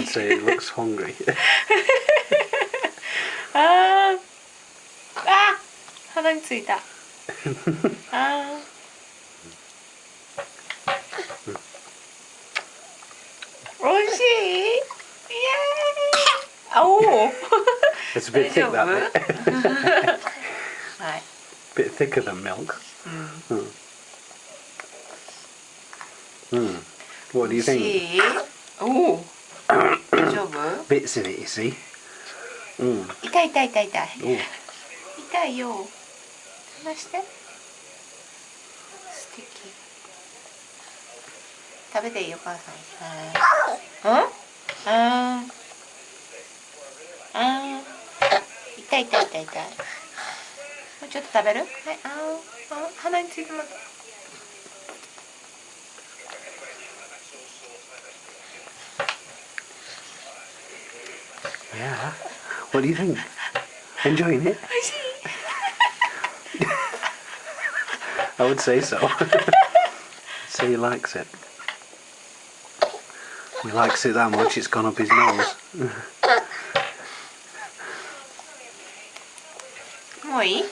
say it looks hungry. あーあ、鼻についた。あーおいしい。イエーイ。おお。 It's a bit thick, that bit. はい。 Bit thicker than milk. What do you おいし think? い。おお。大丈夫？ Bits in it, you see. 痛い痛い痛い痛い。 Oh. 痛いよ。離して。素敵。食べていいお母さん。うん？あー。あー。痛い痛い痛い痛い。もうちょっと食べる？はい。あー。鼻についてます。Yeah. What do you think? Enjoying it? おいしい。 I would say so. So he likes it. He likes it that much, it's gone up his nose. もういい？